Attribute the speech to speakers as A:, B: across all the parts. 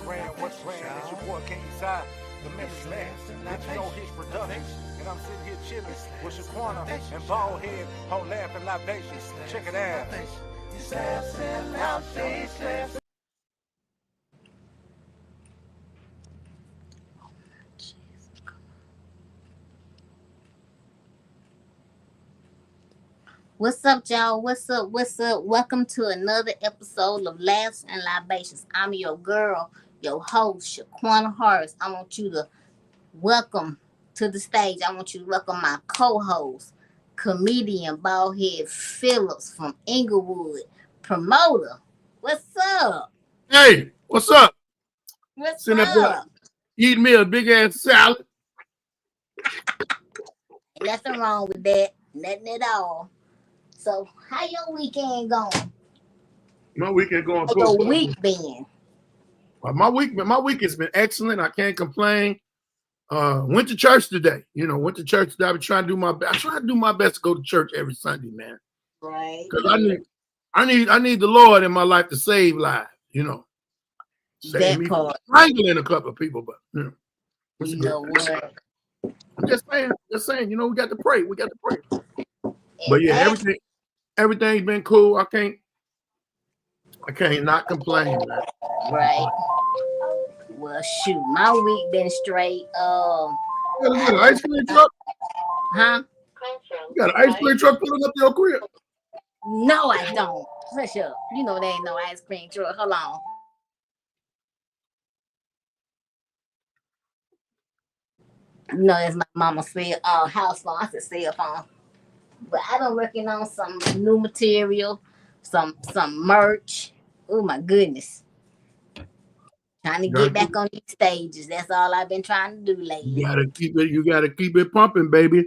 A: grand? What's grand? It's your boy King Side, the Memphis man. Let you know his production. And I'm sitting here chilling with Shaquena and Baldhead on Laughing Libations. Check it out.
B: What's up, y'all? What's up? What's up? Welcome to another episode of Laughs and Libations. I'm your girl, your host, QuenaHorace. I want you to welcome to the stage. I want you to welcome my co-host, comedian Baldhead Phillips from Inglewood, promoter. What's up?
C: Hey, what's up?
B: What's
C: Sitting up
B: up?
C: there eating me a big ass salad.
B: Ain't nothing wrong with that. Nothing at all. So, how your weekend going?
C: My weekend going
B: How
C: cool.
B: your week been?
C: My week has been excellent. I can't complain. Went to church today. Went to church today. I've been trying to do my best. I try to do my best to go to church every Sunday, man.
B: Right.
C: Because I need the Lord in my life to save lives. Save
B: That
C: me
B: part.
C: from strangling a couple of people, but
B: You know what?
C: I'm just saying. We got to pray. But yeah, everything's been cool. I can't not complain, man.
B: Right. Well, shoot, my week been straight.
C: You got an ice cream truck?
B: Huh?
C: You got an ice cream truck pulling up your crib?
B: No, I don't. Hush up. You know there ain't no ice cream truck. Hold on. No, that's my mama's house phone. I said cell phone. But I been working on some new material, some merch. Oh my goodness. Trying to get back on these stages. That's all I've been trying to do lately.
C: You gotta keep it pumping, baby.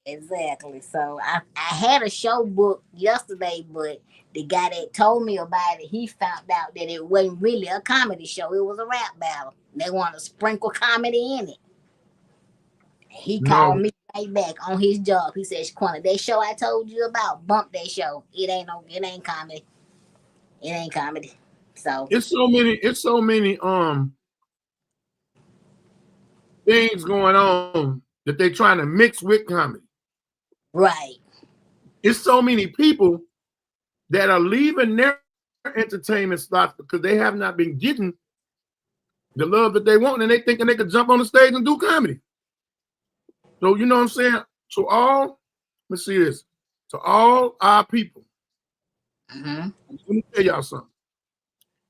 B: Exactly. So I had a show booked yesterday, but the guy that told me about it, he found out that it wasn't really a comedy show. It was a rap battle. They want to sprinkle comedy in it. He called me right back on his job. He said, "Quena, that show I told you about, bump that show. It ain't comedy. It ain't comedy." So
C: it's so many things going on that they're trying to mix with comedy.
B: Right.
C: It's so many people that are leaving their entertainment spots because they have not been getting the love that they want, and they thinking they could jump on the stage and do comedy. So you know what I'm saying? Let's see this. To all our people, let me tell y'all something.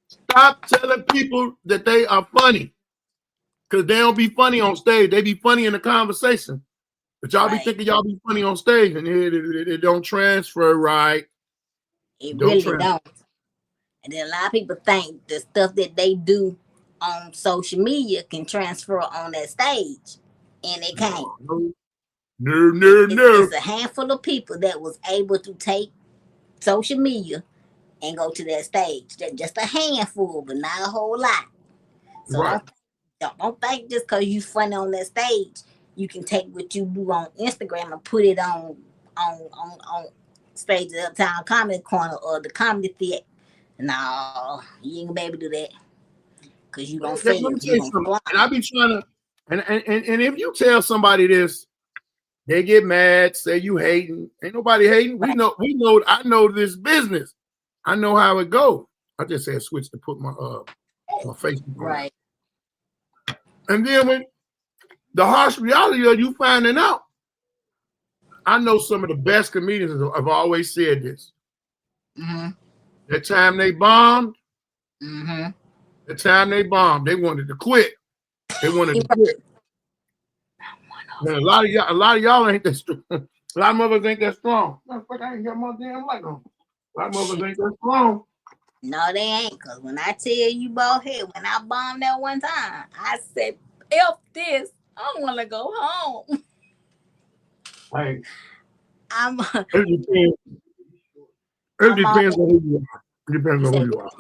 C: Stop telling people that they are funny, because they don't be funny on stage. They be funny in the conversation. But y'all be thinking y'all be funny on stage, and it don't transfer right.
B: It really don't. And then a lot of people think the stuff that they do on social media can transfer on that stage, and it can't.
C: No.
B: It's a handful of people that was able to take social media and go to that stage. Just a handful, but not a whole lot. So don't think just because you funny on that stage, you can take what you do on Instagram and put it on stage at Uptown Comedy Corner or the Comedy Theater. No, you ain't gonna be able to do that. Because you gonna fail.
C: And I be trying to, and if you tell somebody this, they get mad, say you hating. Ain't nobody hating. We know. I know this business. I know how it goes. I just said switch to put my Facebook on.
B: Right.
C: And then when the harsh reality of you finding out, I know some of the best comedians have always said this. That time they bombed, they wanted to quit. They wanted to quit. Man, a lot of y'all ain't that strong. A lot of mothers ain't that strong. I ain't got my damn light on. A lot of mothers ain't that strong.
B: No, they ain't. Because when I tell you, Baldhead, when I bombed that one time, I said, F this. I want to go home.
C: Hey, it depends on who you are. It depends on who you are.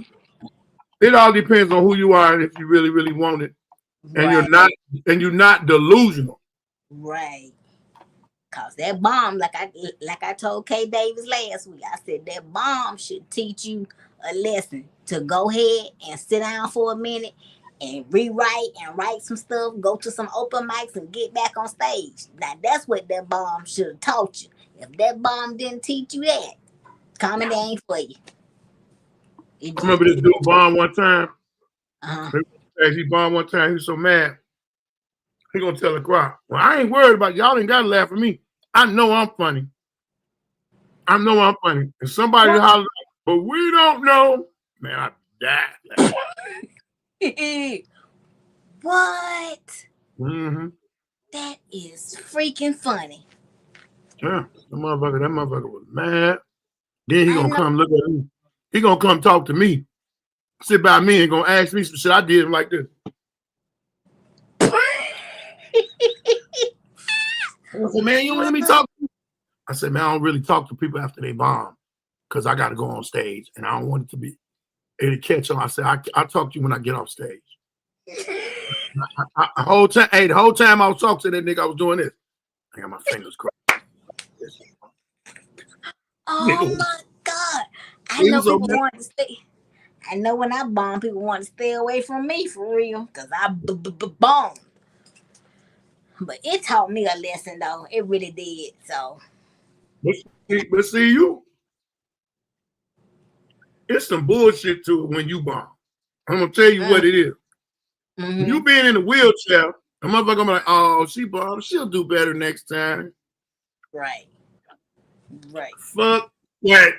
C: It all depends on who you are and if you really, really want it. And you're not delusional.
B: Right. Cause that bomb, like I told K Davis last week, I said that bomb should teach you a lesson to go ahead and sit down for a minute and rewrite and write some stuff, go to some open mics and get back on stage. Now that's what that bomb should have taught you. If that bomb didn't teach you that, comedy ain't for you.
C: I remember this dude bomb one time.
B: Uh-huh.
C: He bombed one time. He was so mad. He gonna tell the crowd, well, I ain't worried about y'all. Ain't gotta laugh at me. I know I'm funny. I know I'm funny. And somebody hollers, but we don't know. Man, I died.
B: What?
C: Mm-hmm.
B: That is freaking funny.
C: Yeah, that motherfucker was mad. Then he gonna come look at me. He gonna come talk to me, sit by me, and gonna ask me some shit. I did him like this. I said, man, you don't let me talk. I said, man, I don't really talk to people after they bomb because I got to go on stage and I don't want it to be it'll catch on. I said, I'll talk to you when I get off stage. The whole time I was talking to that nigga, I was doing this. I got my fingers crossed.
B: Oh my God. I know people want to stay. I know when I bomb, people want to stay away from me for real because I bomb. But it taught me a lesson, though. It really did. So,
C: but see you. It's some bullshit to it when you bomb. I'm gonna tell you what it is. Mm-hmm. You being in a wheelchair, a motherfucker gonna be like, oh, she bombed. She'll do better next time.
B: Right.
C: Fuck that.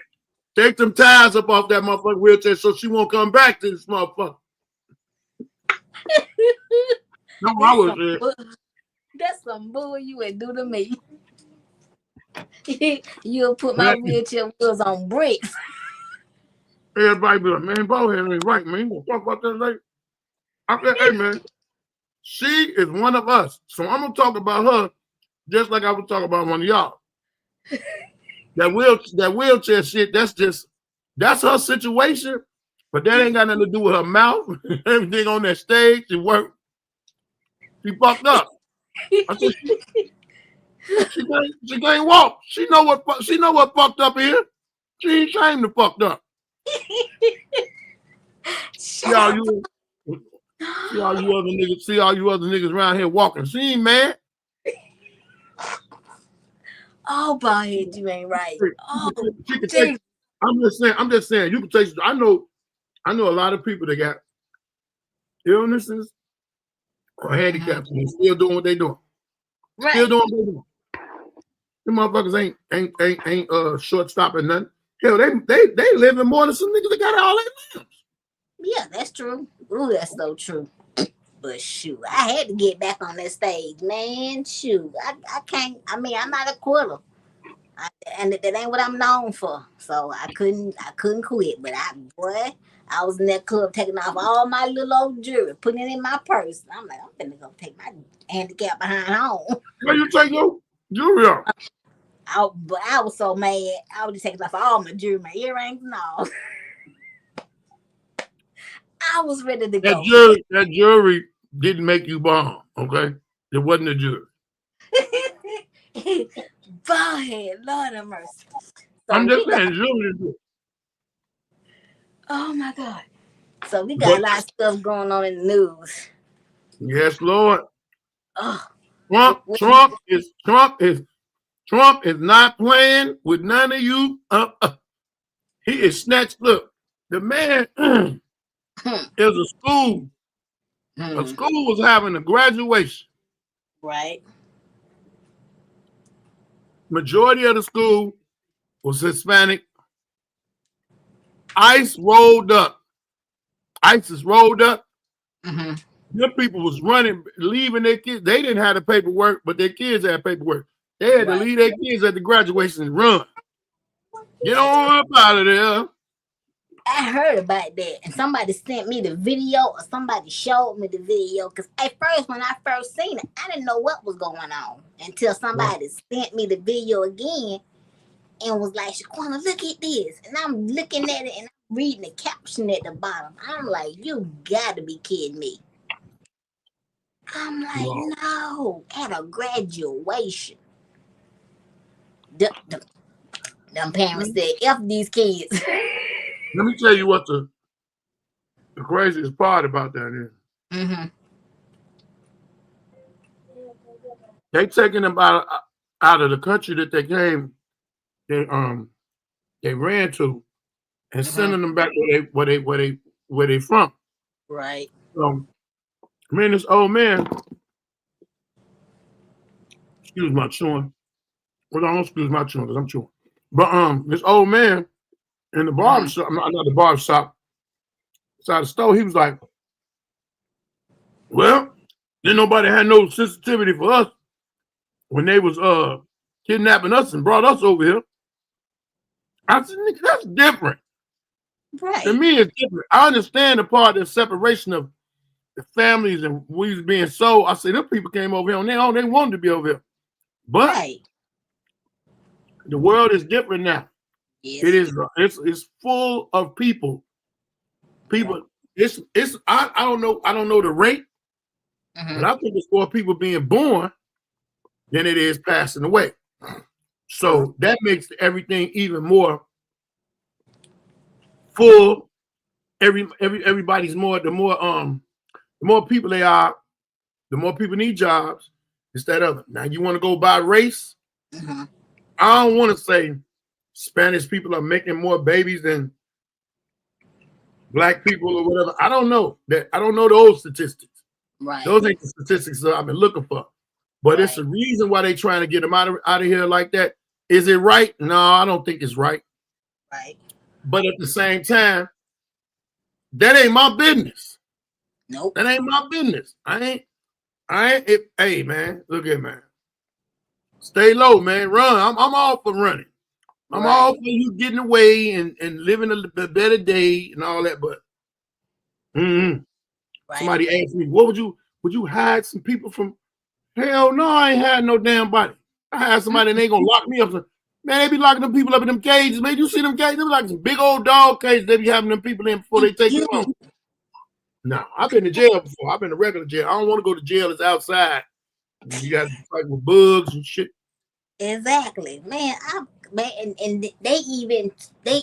C: Take them tires up off that motherfucking wheelchair so she won't come back to this motherfucker. No, I was there.
B: That's some bull you would do to me. You'll put my wheelchair wheels on bricks.
C: Everybody be like, man, Baldhead ain't right, man. We'll talk about that later. I said, hey, man, she is one of us. So I'm going to talk about her just like I would talk about one of y'all. That wheelchair shit, that's her situation. But that ain't got nothing to do with her mouth. Everything on that stage, it worked. She fucked up. I said, she can't walk. She know what fucked up here. She ain't ashamed to fucked up. See all you other niggas around here walking. She ain't mad.
B: Oh, Baldhead, you ain't right. Oh,
C: I'm just saying. You can take. I know a lot of people that got illnesses or handicaps and still doing what they doing. Right. Still doing what they doing. Them motherfuckers ain't short-stopping nothing. Hell, they living more than some niggas that got all their limbs.
B: Yeah, that's true. Ooh, that's so true. But shoot, I had to get back on that stage, man. Shoot, I can't. I mean, I'm not a quitter, and that ain't what I'm known for. So I couldn't quit. But I was in that club taking off all my little old jewelry, putting it in my purse. And I'm like, I'm finna go take my handicap behind home.
C: Where you take your jewelry off?
B: But I was so mad. I was just taking off all my jewelry, my earrings and all. I was ready to go.
C: That jewelry didn't make you bomb, okay? It wasn't a jewelry.
B: Baldhead, Lord have mercy. So
C: I'm just saying, jewelry.
B: Oh my God. So we got a lot of stuff going on in the news.
C: Yes, Lord.
B: Oh.
C: Trump is not playing with none of you. He is snatched. Look, the man is a school. A school was having a graduation.
B: Right.
C: Majority of the school was Hispanic. ICE rolled up. ICE is rolled up.
B: Mm-hmm.
C: Them people was running, leaving their kids. They didn't have the paperwork, but their kids had paperwork. They had to leave their kids at the graduation and run. Get on up out of there.
B: I heard about that. And somebody sent me the video or somebody showed me the video. Because at first, when I first seen it, I didn't know what was going on until somebody sent me the video again and was like, Shaquena, look at this. And I'm looking at it and I'm reading the caption at the bottom. I'm like, you got to be kidding me. I'm like, no, at a graduation. Them parents said, F these kids.
C: Let me tell you what the craziest part about that is.
B: Mm-hmm.
C: They taking them out of the country that they came, they ran to, and
B: Mm-hmm.
C: sending them back where they from.
B: Right.
C: So, me and this old man, excuse my chewing. Well, don't excuse my chewing because I'm chewing. But this old man in the
B: Mm-hmm.
C: barbershop, not the barbershop, inside the store, he was like, well, then nobody had no sensitivity for us when they was kidnapping us and brought us over here. I said, nigga, that's different. To
B: Right.
C: me, it's different. I understand the part of the separation of the families and we was being sold. I said, them people came over here on their own. They wanted to be over here. But
B: Right.
C: the world is different now. It
B: Yes.
C: is it's full of people. People, it's I don't know the rate, but
B: Mm-hmm.
C: I think it's more people being born than it is passing away.
B: True.
C: So that makes everything even more full. Everybody's more the more people they are, the more people need jobs. It's that other. Now you want to go by race?
B: Mm-hmm.
C: I don't want to say Spanish people are making more babies than black people or whatever. I don't know that. I don't know those statistics.
B: Right.
C: Those ain't the statistics that I've been looking for. But it's
B: Right.
C: a reason why they trying to get them out of here like that. Is it right? No, I don't think it's right.
B: Right.
C: But at the same time, that ain't my business.
B: Nope.
C: That ain't my business. Hey man, look at man. Stay low, man. Run. I'm all for running. I'm all
B: Right.
C: for you getting away and living a better day and all that. But
B: Right.
C: somebody asked me, what would you hide some people from? Hell no, I ain't had no damn body. I had somebody and they gonna lock me up. Man, they be locking them people up in them cages. Man, you see them cages? They be like some big old dog cages. They be having them people in before they
B: Thank
C: take them
B: you.
C: home. No, I've been to jail before. I've been to regular jail. I don't want to go to jail. It's outside. You got to fight with bugs and shit.
B: Exactly, man. And they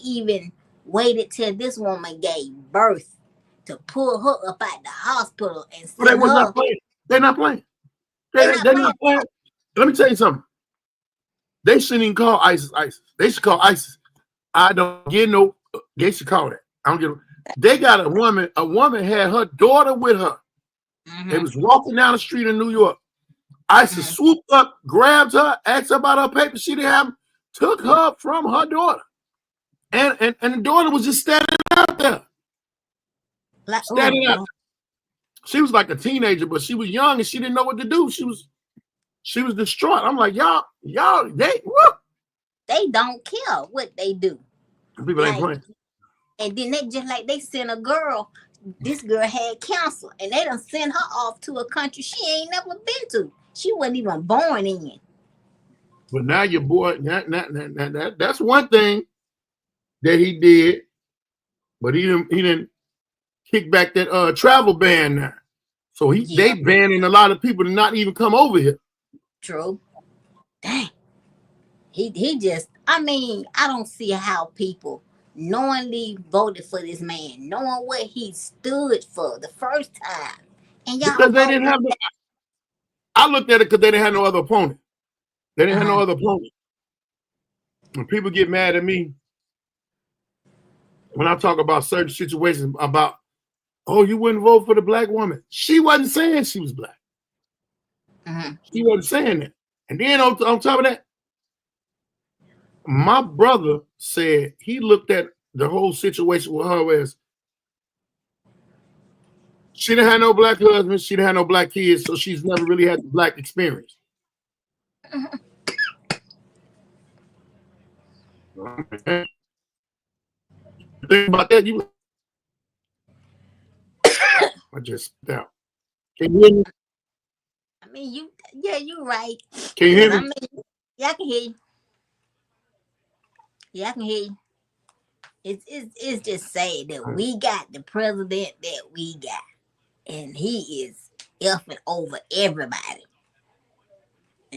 B: even waited till this woman gave birth to pull her up at the hospital and
C: But they
B: send
C: was
B: her.
C: not playing. They're not playing.
B: They not
C: They're
B: playing.
C: not playing. Let me tell you something. They shouldn't even call ISIS ISIS. They should call ISIS. I don't get no. They should call that. I don't get. They got a woman. A woman had her daughter with her. They
B: Mm-hmm.
C: was walking down the street in New York. ISIS
B: Mm-hmm.
C: swooped up, grabbed her, asked her about her papers. She didn't have them, took her from her daughter. And the daughter was just standing out there.
B: Like, oh
C: Standing out.
B: Lord,
C: She was like a teenager, but she was young and she didn't know what to do. She was distraught. I'm like, y'all, they whoop.
B: they don't care what they do.
C: People ain't
B: Like,
C: playing.
B: and then they just like they sent a girl. This girl had cancer, and they done sent her off to a country she ain't never been to. She wasn't even born in.
C: But now your boy, that's one thing that he did, but he didn't kick back that travel ban now. So they
B: Yeah,
C: banning a lot of people to not even come over here.
B: true. Dang. He just, I mean, I don't see how people knowingly voted for this man, knowing what he stood for the first time, and y'all
C: Because they
B: vote.
C: didn't have I looked at it because they didn't have no other opponent. They didn't have no
B: Uh-huh.
C: other opponent. When people get mad at me when I talk about certain situations about, oh, you wouldn't vote for the black woman. She wasn't saying she was black.
B: Uh-huh.
C: She wasn't saying that. And then on top of that, my brother said he looked at the whole situation with her as she didn't have no black husband, she didn't have no black kids, so she's never really had the black experience. Think about that, you I just down. Can you hear me?
B: I mean, you're right.
C: Can you
B: Cause
C: hear
B: I
C: me?
B: mean, yeah, I can hear you. Yeah, I can hear you. It's just sad that we got the president that we got, and he is effing over everybody.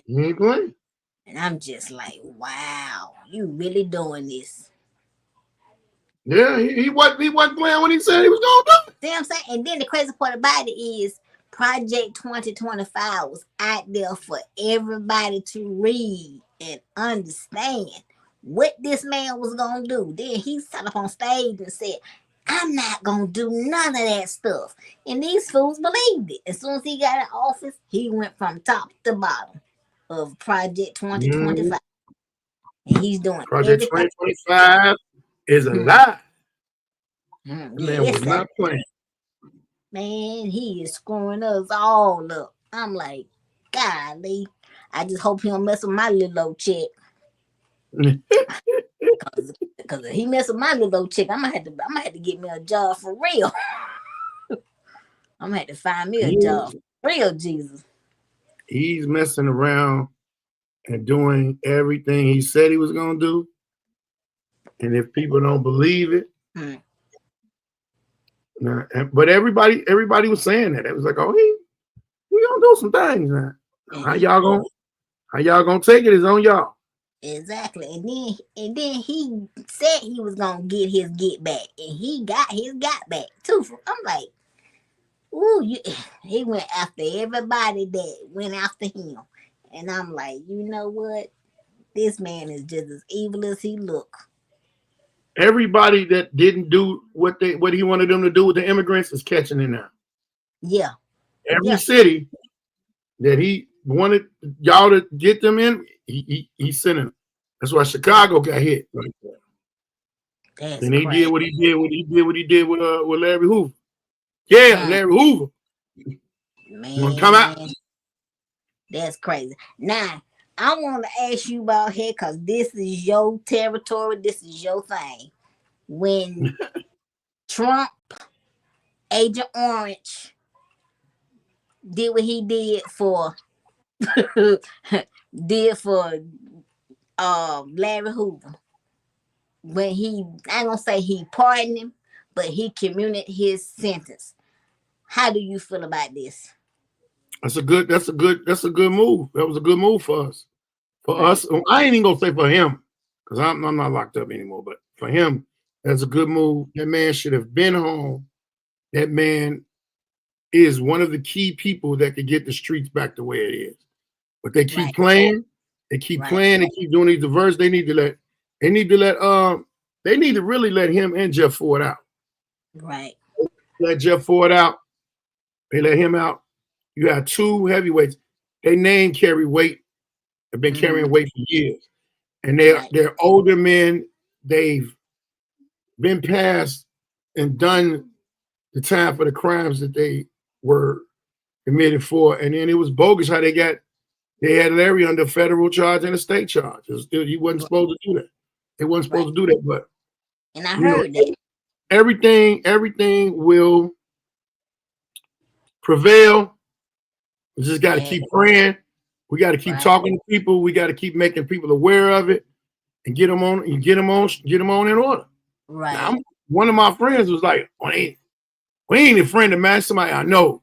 C: You ain't playing.
B: And I'm just like, wow, you really doing this?
C: Yeah, he wasn't playing when he said he was gonna do it.
B: See what I'm saying? And then the crazy part about it is Project 2025 was out there for everybody to read and understand what this man was gonna do. Then he sat up on stage and said, I'm not gonna do none of that stuff. And these fools believed it. As soon as he got in office, he went from top to bottom of Project 2025. And he's doing
C: Project
B: everything.
C: 2025 is a lie.
B: Yeah,
C: Man was not playing.
B: Man, he is screwing us all up. I'm like, golly, I just hope he don't mess with my little old chick. Because if he mess with my little old chick, I'm gonna have to get me a job for real. I'm gonna have to find me a job for real, Jesus.
C: He's messing around and doing everything he said he was gonna do. And if people don't believe it, but everybody was saying that. It was like, oh, he gonna do some things now. How y'all gonna take it is on y'all.
B: Exactly. And then he said he was gonna get his get back, and he got his got back too. I'm like, ooh, he went after everybody that went after him. And I'm like, you know what? This man is just as evil as he look.
C: Everybody that didn't do what he wanted them to do with the immigrants is catching it now.
B: Yeah.
C: Every city that he wanted y'all to get them in, he's sending them. That's why Chicago got hit right there. And he did what he did with Larry Hoover. Yeah, Larry Hoover.
B: Man,
C: you wanna come out?
B: That's crazy. Now, I want to ask you about here because this is your territory. This is your thing. When Trump, Agent Orange, did what he did for Larry Hoover, when I ain't gonna say he pardoned him, but he commuted his sentence. How do you feel about this?
C: That's a good move. That was a good move for us. For us, I ain't even gonna say for him, because I'm not locked up anymore, but for him, that's a good move. That man should have been home. That man is one of the key people that could get the streets back the way it is. But they keep playing. They keep playing. They keep doing these diverse. They need to really let him and Jeff Ford out.
B: Right.
C: Let Jeff Ford out. They let him out. You have two heavyweights. They name carry weight. They've been carrying weight for years. And they're older men. They've been past and done the time for the crimes that they were committed for. And then it was bogus how they had Larry under federal charge and a state charge. He wasn't supposed to do that. They wasn't supposed to do that, but
B: and I heard that.
C: Everything will prevail. We just got to keep praying. We got to keep talking to people. We got to keep making people aware of it and get them on in order.
B: Right.
C: Now, one of my friends was like, we ain't a friend of mine. Somebody I know.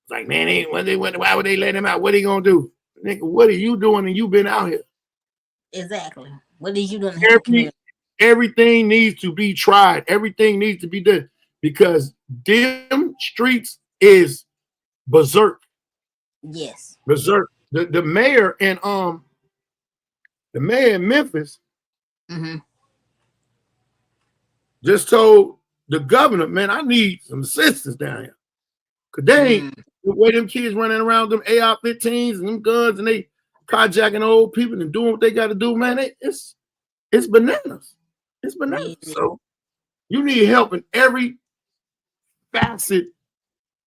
C: It's like, man, why would they let him out? What are they gonna do? Nigga, what are you doing and you been out here?
B: Exactly. What are you doing?
C: Everything needs to be tried. Everything needs to be done because them streets is berserk.
B: Yes.
C: Berserk. The mayor in Memphis just told the governor, man, I need some assistance down here. Cause they ain't the way them kids running around them AR-15s and them guns and they carjacking old people and doing what they got to do, man. It's bananas. It's bananas. So you need help in every facet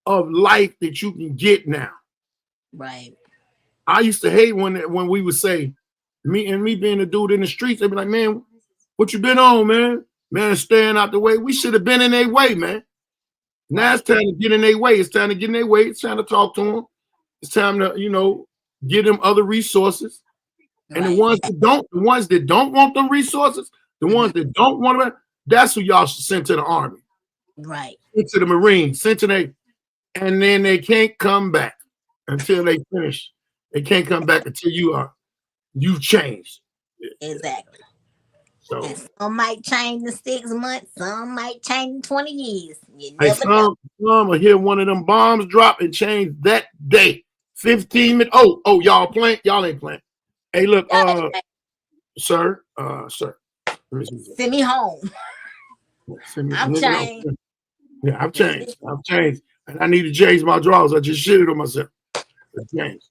C: of life that you can get now.
B: Right.
C: I used to hate when we would say, me being a dude in the streets, they'd be like, man, what you been on, man? Man, staying out the way. We should have been in their way, man. Now it's time to get in their way. It's time to get in their way. It's time to talk to them. It's time to, give them other resources. And the ones that don't want them resources, the ones that don't want them, that's who y'all should send to the Army.
B: Right.
C: Send to the Marines, and then they can't come back until they finish. They can't come back until you've changed.
B: Exactly.
C: So
B: And some might change in 6 months, some might change in 20 years. You
C: hey,
B: never know.
C: some will hear one of them bombs drop and change that day. 15 minutes. Oh, y'all playing? Y'all ain't playing. Hey, look, sir. Let me see.
B: Send me home. I'm
C: Nigga,
B: changed.
C: yeah, I've changed. And I need to change my drawers. I just shitted on myself. I've changed.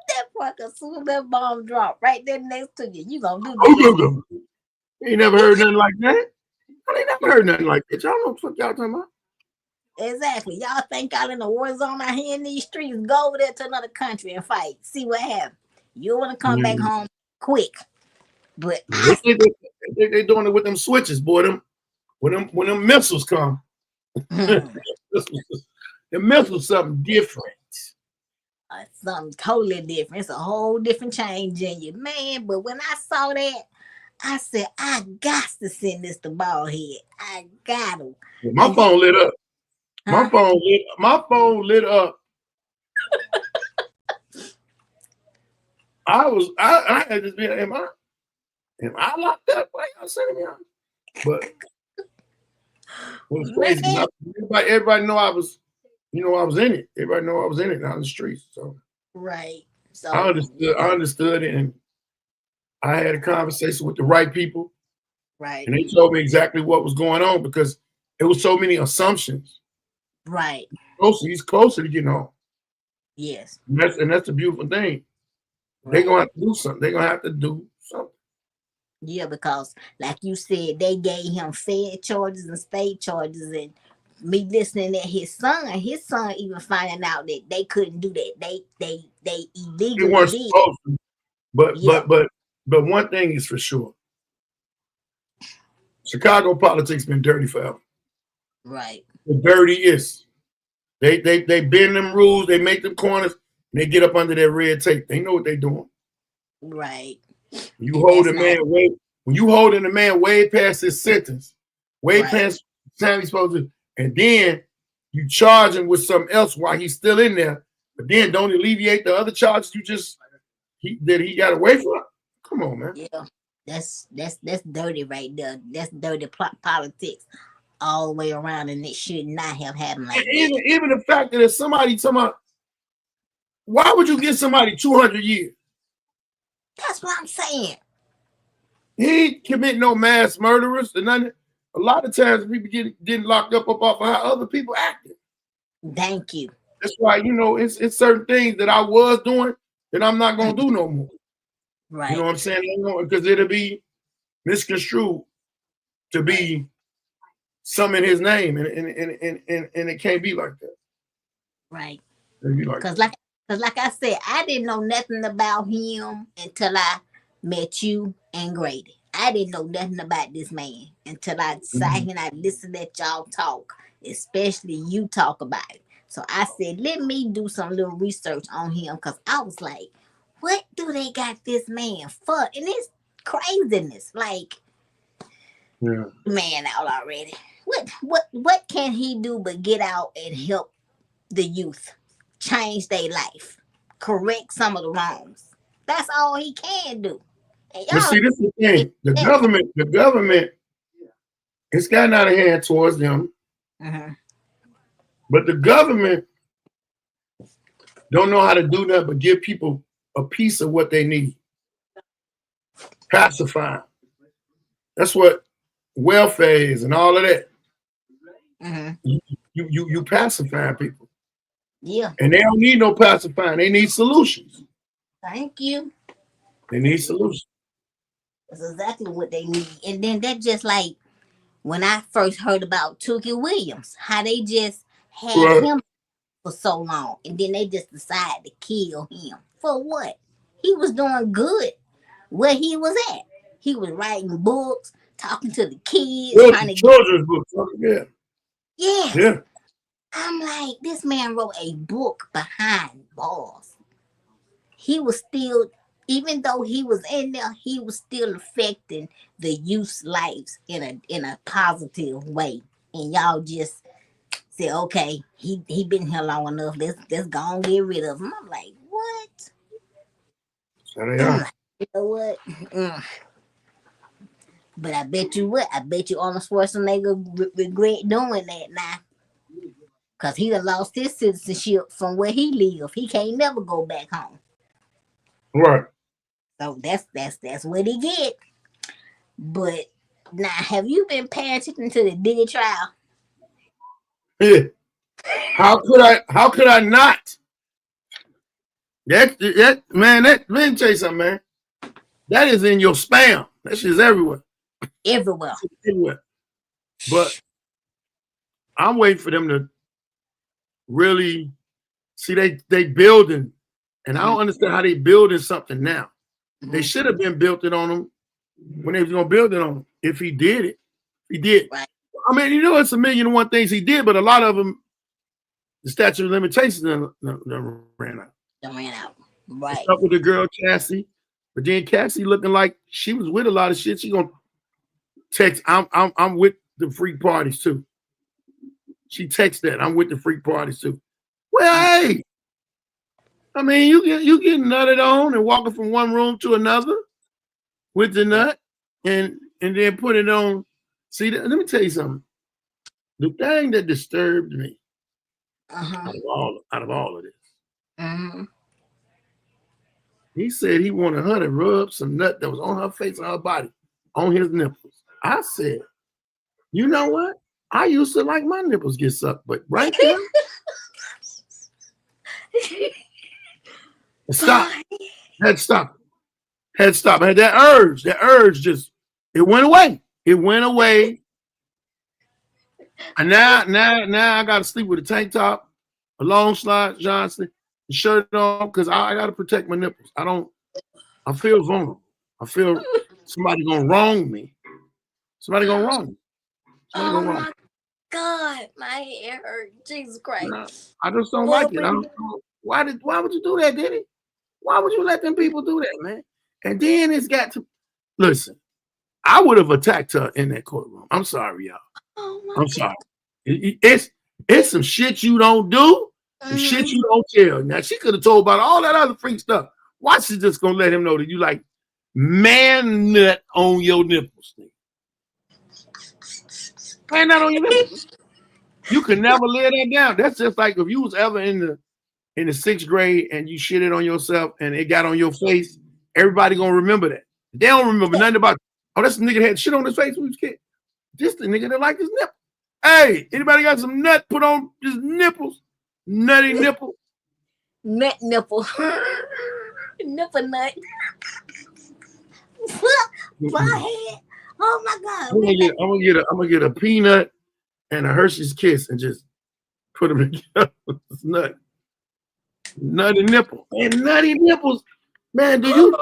B: That fucker, soon as that bomb drop right there next to you, you gonna do
C: Oh,
B: that.
C: go. You ain't never heard nothing like that. I ain't never heard nothing like that. Y'all know what the fuck y'all talking about.
B: Exactly. Y'all think y'all in a war zone out here in these streets? Go over there to another country and fight. See what happens. You want to come back home quick. But
C: They doing it with them switches, boy. When them missiles come. The missiles something different.
B: Something totally different. It's a whole different change in you, man. But when I saw that, I said, I got to send this to Baldhead. I got to.
C: My phone lit up. My phone lit up. I had just been, am I locked up? Why y'all sending me out? But it was crazy. Everybody know I was in it. Everybody know I was in it out in the streets. So
B: right. So
C: I understood it, and I had a conversation with the right people.
B: Right.
C: And they told me exactly what was going on because there was so many assumptions.
B: Right.
C: He's closer to getting home.
B: Yes.
C: And that's the beautiful thing. Right. They're gonna have to do something. They're gonna have to do something.
B: Yeah, because like you said, they gave him fed charges and state charges, and me listening at his son even finding out that they couldn't do that. They illegally
C: they weren't supposed to. But one thing is for sure. Chicago politics been dirty forever.
B: Right.
C: The dirtiest. They bend them rules, they make them corners, and they get up under their red tape. They know what they're doing.
B: Right.
C: When you holding a man way past his sentence, past the time he's supposed to, and then you charge him with something else while he's still in there, but then don't alleviate the other charges that he got away from. Come on, man.
B: Yeah, that's dirty right there. That's dirty politics all the way around, and it should not have happened like that.
C: Even the fact that if somebody talking about, why would you give somebody 200 years?
B: That's what I'm saying.
C: He ain't commit no mass murderers and nothing. A lot of times people getting locked up off of how other people acted.
B: Thank you.
C: That's why, it's certain things that I was doing that I'm not gonna do no more.
B: Right.
C: You know what I'm saying? Because it'll be misconstrued to be some in his name, and it can't be like that.
B: Right.
C: Because
B: like I said, I didn't know nothing about him until I met you and Grady. I didn't know nothing about this man until I sat here and I listened at y'all talk, especially you talk about it. So I said, let me do some little research on him, because I was like, what do they got this man for? And it's craziness. Like, man out already. What can he do but get out and help the youth change their life, correct some of the wrongs? That's all he can do.
C: But see, this is the thing. The government, it's gotten out of hand towards them. But the government don't know how to do that but give people a piece of what they need. Pacify. That's what welfare is and all of that. You pacify people.
B: Yeah.
C: And they don't need no pacifying. They need solutions.
B: Thank you.
C: They need solutions.
B: That's exactly what they need. And then that just like when I first heard about Tookie Williams, how they just had him for so long, and then they just decided to kill him. For what? He was doing good where he was at. He was writing books, talking to the kids, trying to
C: children's books. Yeah.
B: Yes.
C: Yeah.
B: I'm like, this man wrote a book behind bars. He was still, even though he was in there, he was still affecting the youth's lives in a positive way. And y'all just say, okay, he been here long enough. Let's go and get rid of him. I'm like, what?
C: So they are.
B: Like, you know what? But I bet you what? I bet you Arnold Schwarzenegger regret doing that now. Cause he done lost his citizenship from where he live. He can't never go back home.
C: Right.
B: So that's what he get. But now, have you been paying attention to the Diddy trial?
C: Yeah. How could I not? That man, let me tell you something, man. That is in your spam. That shit's everywhere.
B: Everywhere.
C: But I'm waiting for them to really see they building, and I don't understand how they building something now. They should have been built it on them when they was gonna build it on him. If he did it, he did.
B: Right.
C: I mean, it's a million and one things he did, but a lot of them, the statute of limitations ran out.
B: Ran out. Right.
C: Up with the girl Cassie, but then Cassie looking like she was with a lot of shit. She gonna text, I'm with the freak parties too. She texts that I'm with the freak parties too. Well, hey, I mean, you getting nutted on and walking from one room to another with the nut, and then put it on. See, let me tell you something. The thing that disturbed me out of all of this, he said he wanted her to rub some nut that was on her face and her body, on his nipples. I said, you know what? I used to like my nipples get sucked, but right there, stop. Had to stop. I had that urge just, it went away. It went away. And now I got to sleep with a tank top, a long slide Johnson, shirt on, because I got to protect my nipples. I feel vulnerable. I feel somebody going to wrong me. Somebody going to wrong me.
B: My God, my head hurt. Jesus Christ.
C: I just don't like it. Why would you do that, Diddy? Why would you let them people do that, man? And then it's got to, listen, I would have attacked her in that courtroom. I'm sorry, y'all. I'm sorry. It's some shit you don't do, some shit you don't tell. Now, she could have told about all that other freak stuff. Why she just going to let him know that you like man nut on your nipples? Man nut on your nipples. You can never lay that down. That's just like if you was ever in the 6th grade and you shitted on yourself and it got on your face, everybody gonna remember that. They don't remember nothing about, oh, that's the nigga that had shit on his face when he was a kid. This the nigga that liked his nipple. Hey, anybody got some nut put on his nipples? Nutty nipple.
B: Nut nipple. Nipple nut. Baldhead. Oh my God.
C: I'm gonna get a peanut and a Hershey's Kiss and just put them together with this nut. Nutty nipple. And nutty nipples. Man, do you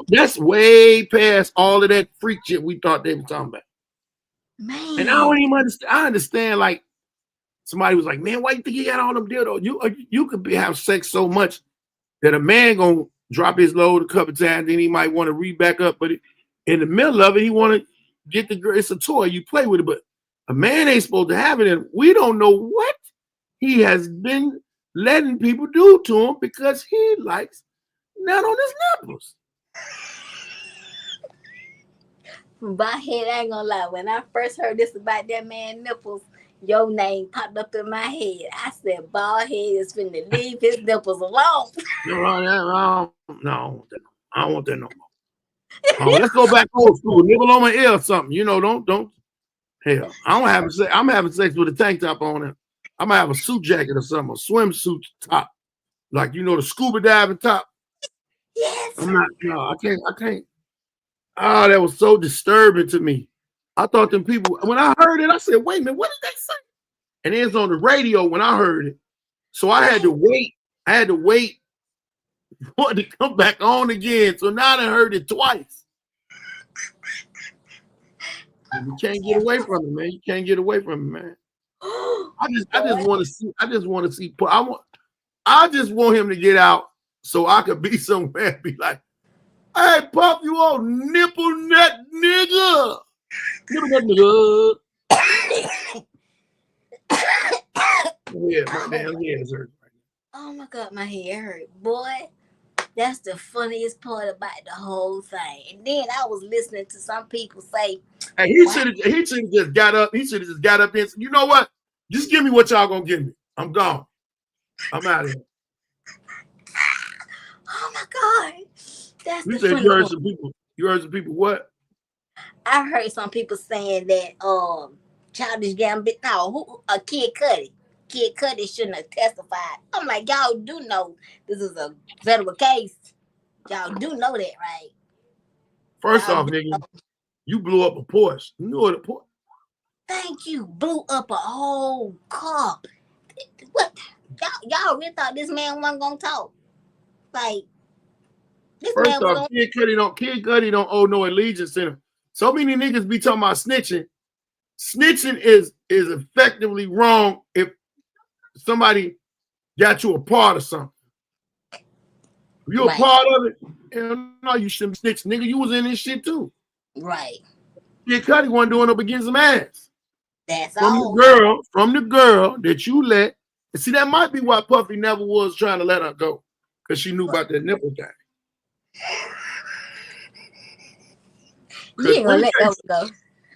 C: that's way past all of that freak shit we thought they were talking about.
B: Man.
C: And I don't even understand. I understand, like, somebody was like, man, why you think you got all them dildos? You could have sex so much that a man gonna drop his load a couple times, then he might want to read back up, but in the middle of it, he want to get the girl. It's a toy, you play with it, but a man ain't supposed to have it, and we don't know what he has been letting people do to him because he likes nut on his nipples.
B: Baldhead, I ain't gonna lie. When I first heard this about that man nipples, your name popped up in my head. I said, Baldhead is finna leave his nipples alone.
C: No, I don't want that no more. Oh, let's go back old school. Nibble on my ear or something. Don't. Hell, I'm having sex with a tank top on it. I'm gonna have a suit jacket or something, a swimsuit top, like the scuba diving top.
B: Yes.
C: I can't. Oh, that was so disturbing to me. I thought them people, when I heard it, I said, wait a minute, what did they say? And it was on the radio when I heard it. So I had to wait. For it to come back on again. So now I heard it twice. You can't get away from it, man. You can't get away from it, man. I just want to see. I just want him to get out so I could be somewhere and be like, hey, Pop, you old nipple nut nigga. Nipple nut nigga. Yeah, my damn head is hurting.
B: Oh my God, my head hurt. Boy, That's the funniest part about the whole thing. And then I was listening to some people say,
C: And he should have just got up. He should have just got up and said, you know what? Just give me what y'all gonna give me. I'm gone. I'm out of here.
B: oh my God. That's
C: You
B: the
C: said
B: funny
C: you heard
B: part.
C: some people. You heard some people what?
B: I heard some people saying that Childish Gambino, a Kid Cudi shouldn't have testified. I'm like, y'all do know this is a federal case. Y'all do know that, right?
C: First
B: Y'all
C: off, nigga, you blew up a Porsche. You know what a Porsche?
B: Thank you. Blew up a whole car. What? Y'all really thought this man wasn't gonna talk? Like this
C: First
B: man was
C: off,
B: gonna.
C: Kid Cudi don't owe no allegiance to him. So many niggas be talking about snitching. Snitching is effectively wrong if somebody got you a part of something. If you're a part of it, no, you shouldn't snitch. Nigga, you was in this shit too.
B: Right.
C: Kid Cudi wasn't doing up against some ass.
B: That's
C: From
B: all.
C: the girl that you let. And see, that might be why Puffy never was trying to let her go. Because she knew about that nipple thing.
B: You ain't gonna let that go.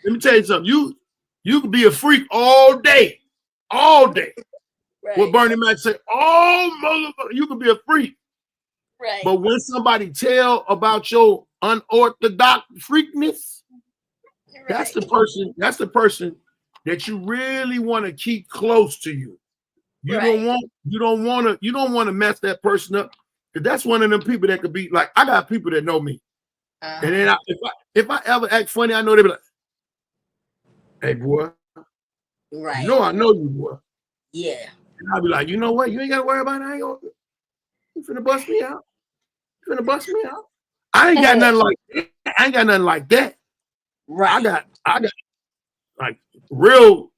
C: Let me tell you something. You could be a freak all day. Right. What Bernie Mac say, motherfucker, you could be a freak.
B: Right.
C: But when somebody tell about your unorthodox freakness, right, that's the person that you really want to keep close to you. You don't want to mess that person up. Because that's one of them people that could be like, I got people that know me. And then if I ever act funny, I know they be like, hey boy.
B: Right.
C: I know you, boy.
B: Yeah.
C: And I'll be like, you know what? You ain't gotta worry about it. You finna bust me out. I ain't got nothing like that. I ain't got nothing like that.
B: Right.
C: I got like real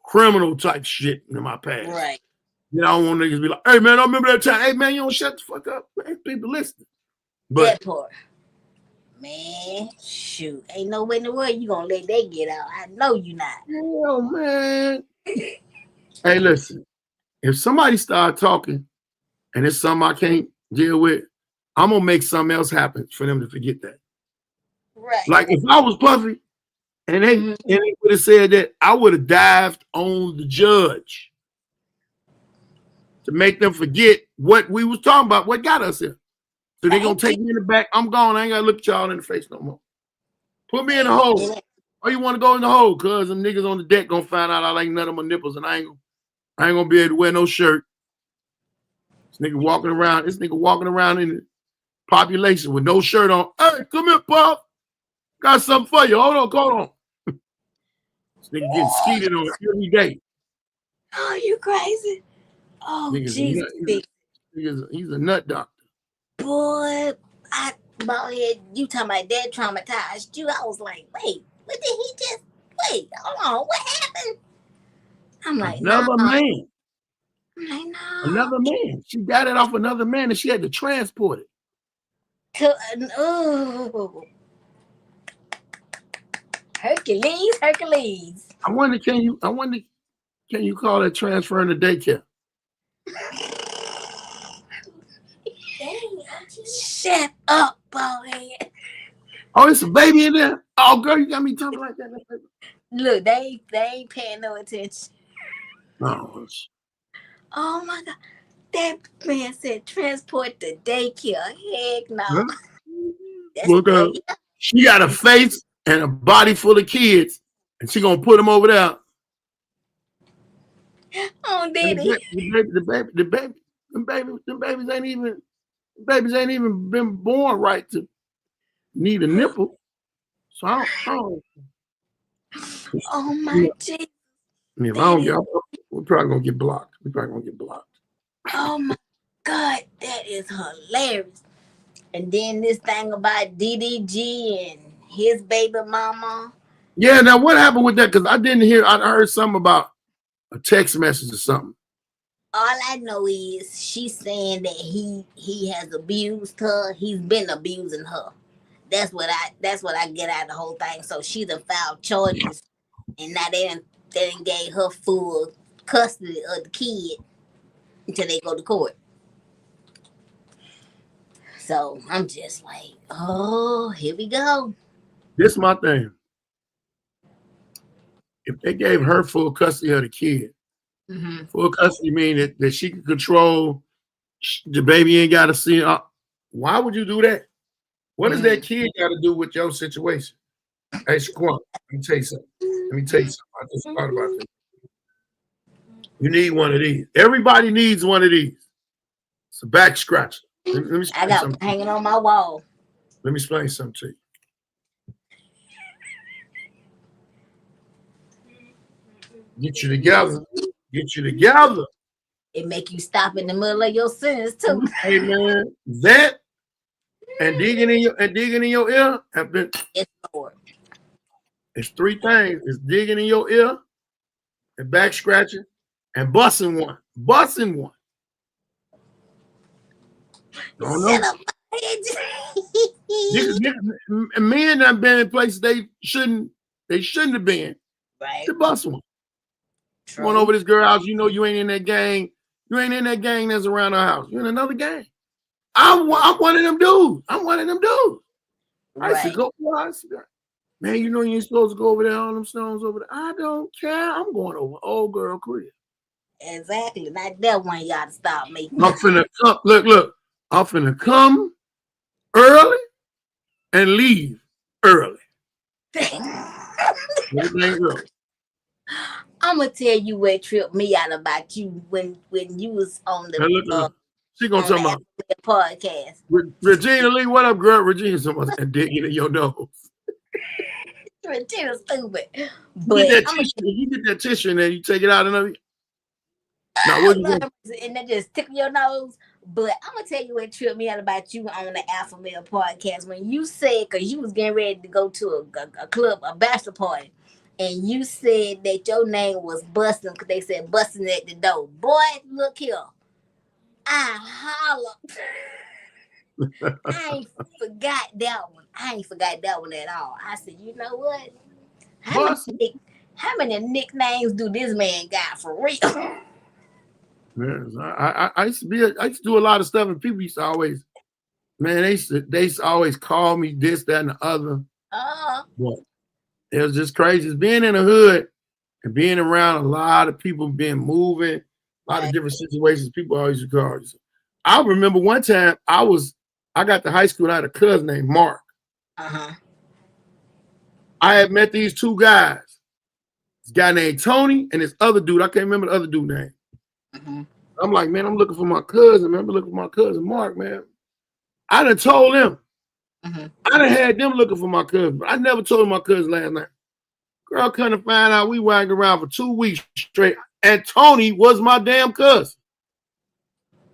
C: criminal type shit in my past.
B: Right.
C: You know, I don't want niggas to be like, hey man, I remember that time. Hey man, you don't shut the fuck up. Man, people listening. But
B: that part. Man, shoot. Ain't no way in the world you gonna let that get out. I know you not.
C: Hell, man. Hey, listen. If somebody start talking and it's something I can't deal with, I'm gonna make something else happen for them to forget that.
B: Right.
C: Like if I was Puffy and they would have said that, I would have dived on the judge to make them forget what we was talking about, what got us here. So they're gonna take me in the back. I'm gone. I ain't gotta look at y'all in the face no more. Put me in the hole. Or you want to go in the hole? Cause them niggas on the deck gonna find out I like none of my nipples, and I ain't gonna be able to wear no shirt. This nigga walking around in the population with no shirt on. Hey, come here, Puff. Got something for you. Hold on. This nigga getting skeeted on every day.
B: Oh, you crazy? Oh, Jesus.
C: He's a nut doctor.
B: Boy, Baldhead, you talking about that traumatized you. I was like, wait, what did he just, hold on, what happened? I'm like,
C: another man.
B: I'm like, no.
C: Another man. She got it off another man and she had to transport it.
B: Hercules.
C: I wonder, can you call it transferring to daycare?
B: Shut up, Baldhead.
C: Oh, it's a baby in there. Oh, girl, you got me talking like that.
B: Look, they ain't paying no attention.
C: No.
B: Oh my God. That man said transport to daycare. Heck no.
C: Huh? Look, she got a face and a body full of kids, and she gonna put them over there.
B: Oh, daddy.
C: The babies ain't even been born right to need a nipple. So I don't.
B: Oh my Jesus.
C: If I don't get, we're probably gonna get blocked.
B: Oh my God, that is hilarious. And then this thing about DDG and his baby mama.
C: Yeah, now what happened with that? Because I didn't hear. I heard something about a text message or something.
B: All I know is she's saying that he has abused her. He's been abusing her. That's what I get out of the whole thing. So she done filed charges, and now they done gave her full custody of the kid until they go to court. So I'm just like, oh, here we go.
C: This is my thing. If they gave her full custody of the kid, full custody mean that she can control the baby, ain't got to see. Why would you do that? What does that kid got to do with your situation? Hey, Shaquan, let me tell you something. I just thought about this. You need one of these. Everybody needs one of these. It's a back scratcher. Let me
B: I got one hanging on my wall.
C: Let me explain something to you. Get you together.
B: It make you stop in the middle of your sentence too.
C: Hey man, that and digging in your ear have been. It's three things. It's digging in your ear, and back scratching, and busting one. Don't know. Men have been in places they shouldn't have been.
B: Right.
C: To bust one. True. Going over this girl house, you know you ain't in that gang. You ain't in that gang that's around our house. You're in another gang. I'm one of them dudes.
B: Right.
C: I said, go. Man, you know you ain't supposed to go over there on them stones over there. I don't care. I'm going over old girl crib.
B: Exactly. Not that one y'all to stop me.
C: I'm finna come. Look. I'm finna come early and leave early.
B: I'm gonna tell you what tripped me out about you when you was on the
C: she gonna talk about
B: the podcast.
C: Regina Lee, what up, girl? Regina, someone's digging in your nose.
B: Regina's stupid. But
C: you get that tissue and then you take it out and
B: and that just tickle your nose. But I'm gonna tell you what tripped me out about you on the Alpha Male podcast when you said, because you was getting ready to go to a club, a bachelor party, and you said that your name was Bustin' because they said busting at the door. Boy, look here. I hollered. I ain't forgot that one at all. I said, you know what? How many nicknames do this man got for real?
C: Yes, I used to do a lot of stuff, and people used to always, man, they used to always call me this, that, and the other. But it was just crazy. It's being in the hood and being around a lot of people being moving, a lot of different situations. People always call you. I remember one time I got to high school and I had a cousin named Mark. I had met these two guys. This guy named Tony and this other dude. I can't remember the other dude's name. I'm like, man, I'm looking for my cousin. Man, I'm looking for my cousin Mark, man. I done told him. I done had them looking for my cousin, but I never told my cousin last night. Girl couldn't find out we wagged around for 2 weeks straight, and Tony was my damn cousin.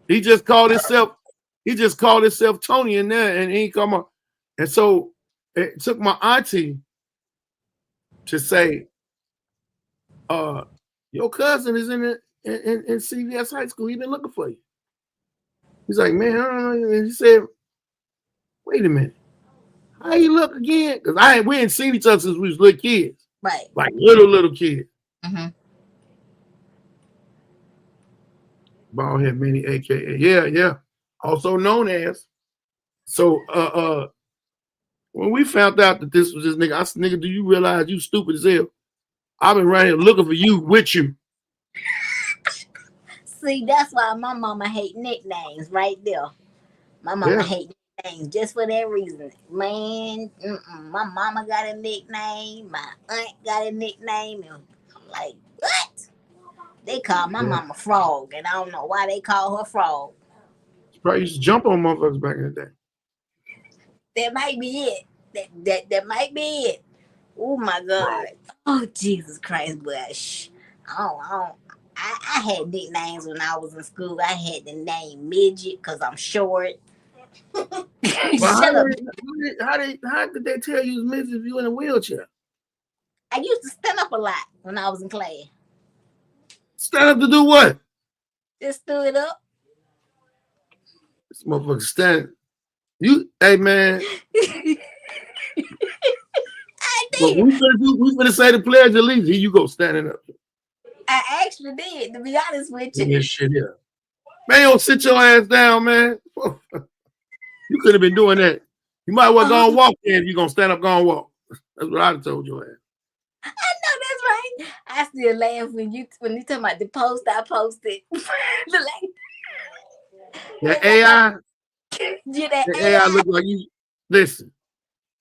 C: He just called himself Tony in there, and he come up. And so it took my auntie to say, your cousin is in CVS High School. He been looking for you. He's like, man, I don't know. And he said, wait a minute. How you look again? Because we ain't seen each other since we was little kids.
B: Right.
C: Like little kids. Baldhead Mini, aka. Yeah. Also known as. So when we found out that this was this nigga, I said, nigga, do you realize you stupid as hell? I've been right here looking for you with you.
B: See, that's why my mama hate nicknames right there. My mama hate nicknames just for that reason. Man, my mama got a nickname. My aunt got a nickname. And I'm like, what? They call my mama Frog, and I don't know why they call her Frog.
C: She probably used to jump on motherfuckers back in the day.
B: That might be it. That might be it. Oh my God. Oh Jesus Christ, but I had nicknames when I was in school. I had the name Midget because I'm short.
C: Shut up. How did they tell you was midget if you in a wheelchair?
B: I used to stand up a lot when I was in class.
C: Stand up to do what?
B: Just stood up.
C: This motherfucker stand. Hey man.
B: I did.
C: We finna say the pledge of allegiance. Here you go, standing up.
B: I actually did, to be honest with you.
C: This shit here. Man, don't sit your ass down, man. You You could have been doing that. You might well go and walk in if you're gonna stand up, go and walk. That's what I'd have told your ass.
B: I know that's right. I still laugh when you talking about the post I posted.
C: That AI,
B: Yeah, that
C: the AI look like you. Listen,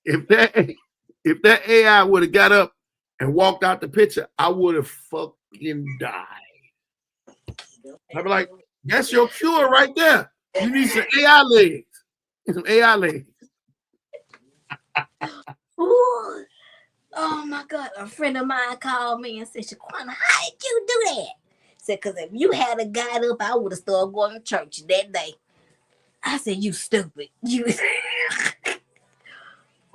C: if that AI would have got up and walked out the picture, I would have fucking died. I'd be like, that's your cure right there. You need some AI legs. Some AI legs.
B: Ooh. Oh my God. A friend of mine called me and said, Shaquena, how did you do that? Said, because if you had a guy up, I would have started going to church that day. I said, you stupid. You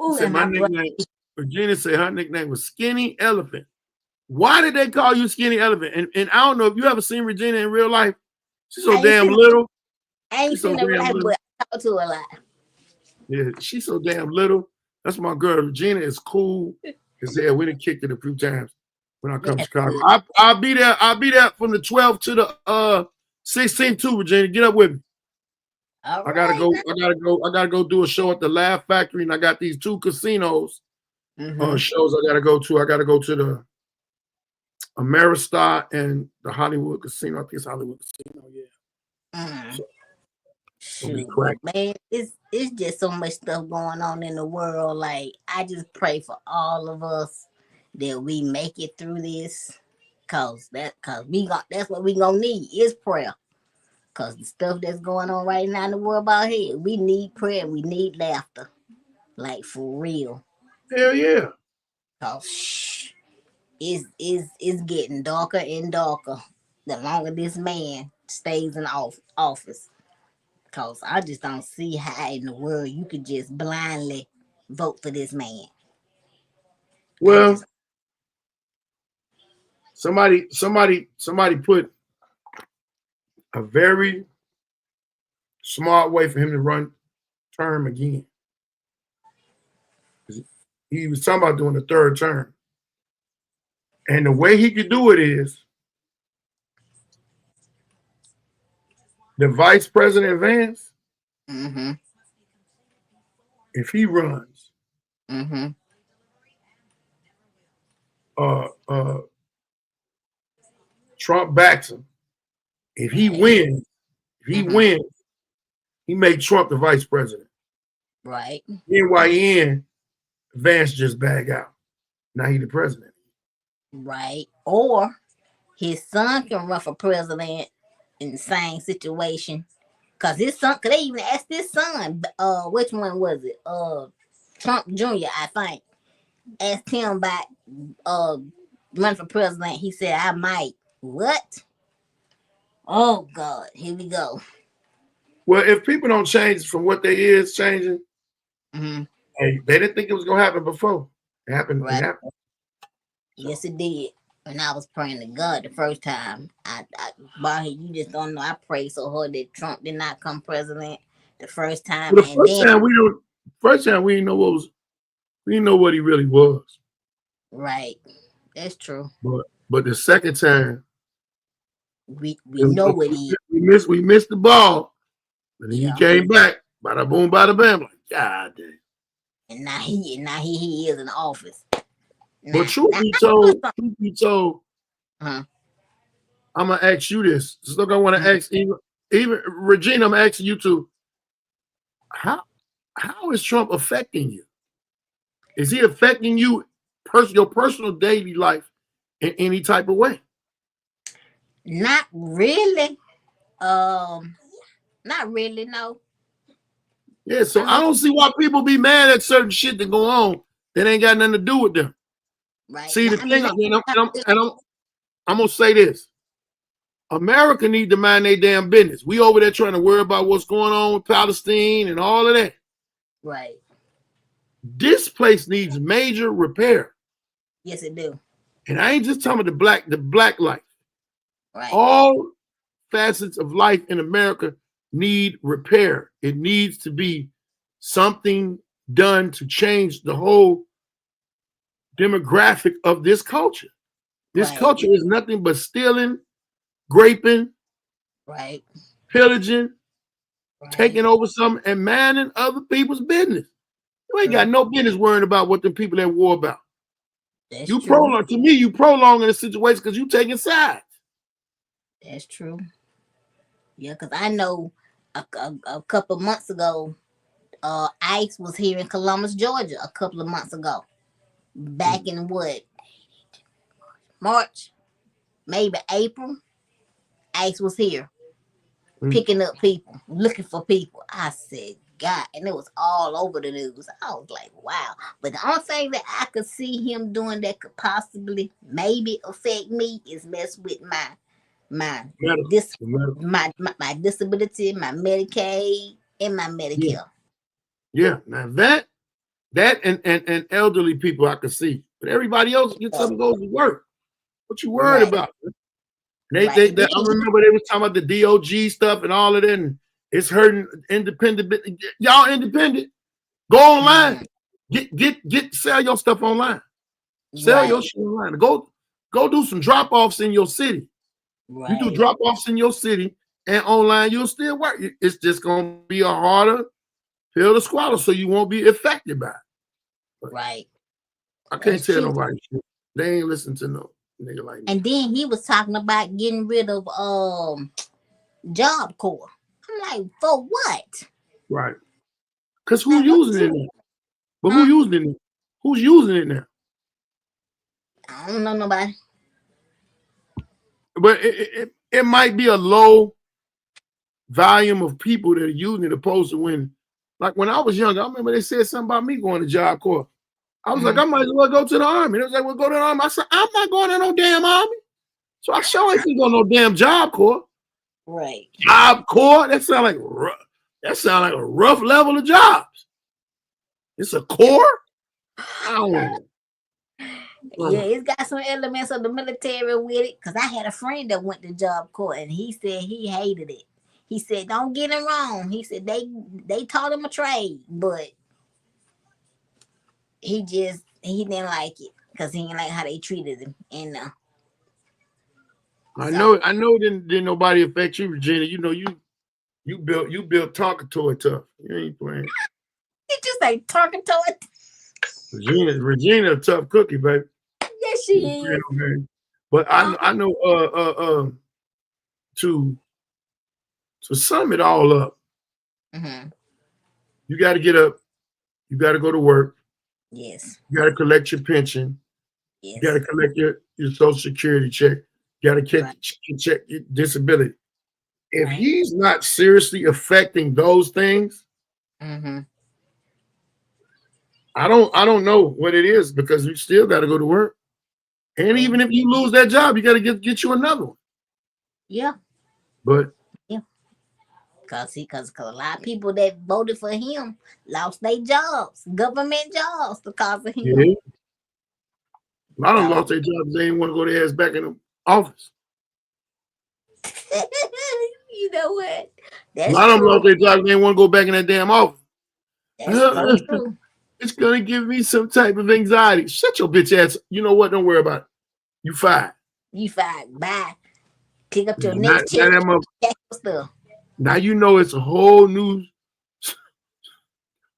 B: Ooh,
C: Said my nickname, Regina said her nickname was Skinny Elephant. Why did they call you Skinny Elephant? And I don't know if you ever seen Regina in real life. She's so damn little.
B: I ain't seen her real life, but I talk to her a lot.
C: Yeah, she's so damn little. That's my girl. Regina is cool. Is there? We done kicked it a few times when I come to Chicago. I'll be there. I'll be there from the 12th to the 16th too, Regina. Get up with me.
B: All
C: I gotta go. I gotta go do a show at the Laugh Factory, and I got these 2 casinos shows I gotta go to. I gotta go to the Ameristar and the Hollywood Casino. I think it's Hollywood Casino. Yeah.
B: Shoot, man, it's just so much stuff going on in the world. Like, I just pray for all of us that we make it through this, cause that's what we gonna need is prayer. Cause the stuff that's going on right now in the world about here, we need prayer. We need laughter, like for real.
C: Hell yeah.
B: Cause it's getting darker and darker the longer this man stays in office. Cause I just don't see how in the world you could just blindly vote for this man.
C: Well, somebody put a very smart way for him to run term again. He was talking about doing the 3rd term. And the way he could do it is the vice president Vance, if he runs, Trump backs him. If he wins, he made Trump the vice president.
B: Right.
C: Then while he in, Vance just bag out. Now he the president.
B: Right. Or his son can run for president in the same situation. Cause his son, cause they even asked his son, which one was it? Trump Jr., I think. Asked him about run for president. He said, I might. What? Oh God, here we go.
C: Well, if people don't change from what they is changing, hey, they didn't think it was gonna happen before. It happened.
B: Right.
C: It happened.
B: Yes, it did. And I was praying to God the first time. Baldhead, you just don't know. I prayed so hard that Trump did not come president the first time.
C: Well, first time we didn't know we didn't know what he really was.
B: Right. That's true.
C: But the second time
B: we know what he
C: is. We missed the ball. And then he came back. Bada boom, bada bam. Like, God damn.
B: And now he is in office.
C: But truth be told, I'm gonna ask you this. Look, I want to ask even Regina, I'm asking you too. How is Trump affecting you? Is he affecting you your personal daily life in any type of way?
B: Not really. Not really, no.
C: Yeah, so I don't see why people be mad at certain shit that go on that ain't got nothing to do with them.
B: Right.
C: See, the thing, I'm gonna say this. America need to mind their damn business. We over there trying to worry about what's going on with Palestine and all of that.
B: Right.
C: This place needs major repair.
B: Yes, it do.
C: And I ain't just talking about the black life.
B: Right.
C: All facets of life in America need repair. It needs to be something done to change the whole demographic of this culture. This culture is nothing but stealing, graping,
B: right,
C: pillaging, taking over something and manning other people's business. You ain't got no business worrying about what the people at war about.
B: That's
C: You
B: true.
C: prolong to me. You prolonging the situation because you taking sides.
B: That's true. Yeah, because I know a couple of months ago, ICE was here in Columbus, Georgia, a couple of months ago. Back in what? March, maybe April. ICE was here picking up people, looking for people. I said, God, and it was all over the news. I was like, wow. But the only thing that I could see him doing that could possibly maybe affect me is mess with my disability, my Medicaid, and my Medicare.
C: Yeah. Now that and elderly people I could see, but everybody else gets something goes to work. What you worried about? I remember they was talking about the DOG stuff and all of that, and it's hurting independent. Y'all independent. Go online. Get sell your stuff online. Sell your shit online. Go do some drop-offs in your city. You do drop-offs in your city and online, you'll still work. It's just gonna be a harder pill to swallow, so you won't be affected by it. But I can't tell nobody shit. They ain't listen to no nigga like me.
B: And then he was talking about getting rid of Job Corps. I'm like, for what?
C: Right. Because who's using it now? But who's using it now? Who's using it now?
B: I don't know nobody.
C: But it might be a low volume of people that are using it opposed to when I was younger, I remember they said something about me going to Job Corps. I was like, I might as well go to the Army. They was like, well, go to the Army. I said, I'm not going to no damn Army. So I sure ain't going to no damn Job Corps.
B: Right.
C: Job Corps? That sound like a rough level of jobs. It's a corps? I don't know.
B: Yeah, it's got some elements of the military with it. Because I had a friend that went to Job Corps and he said he hated it. He said, don't get him wrong. He said they taught him a trade, but he didn't like it because he didn't like how they treated him. And
C: I know didn't nobody affect you, Regina. You know you built talking to it tough. You ain't playing.
B: Did you say talking to it?
C: Regina a tough cookie, baby.
B: Yes, she is.
C: But I know to sum it all up, you got to get up, you got to go to work.
B: Yes.
C: You got to collect your pension. Yes. You got to collect your Social Security check. You got to check your disability. If he's not seriously affecting those things, I don't know what it is because you still got to go to work. And even if you lose that job, you got to get you another one.
B: Yeah.
C: But
B: because a lot of people that voted for him lost their jobs, government jobs because of him.
C: Yeah. A lot of them lost their jobs. They didn't want to go their ass back in the office.
B: You know what?
C: A lot of them lost their jobs. They didn't want to go back in that damn office.
B: That's true.
C: It's going to give me some type of anxiety. Shut your bitch ass. You know what? Don't worry about it. You fired. Bye.
B: Pick up your next check.
C: Now you know it's a whole new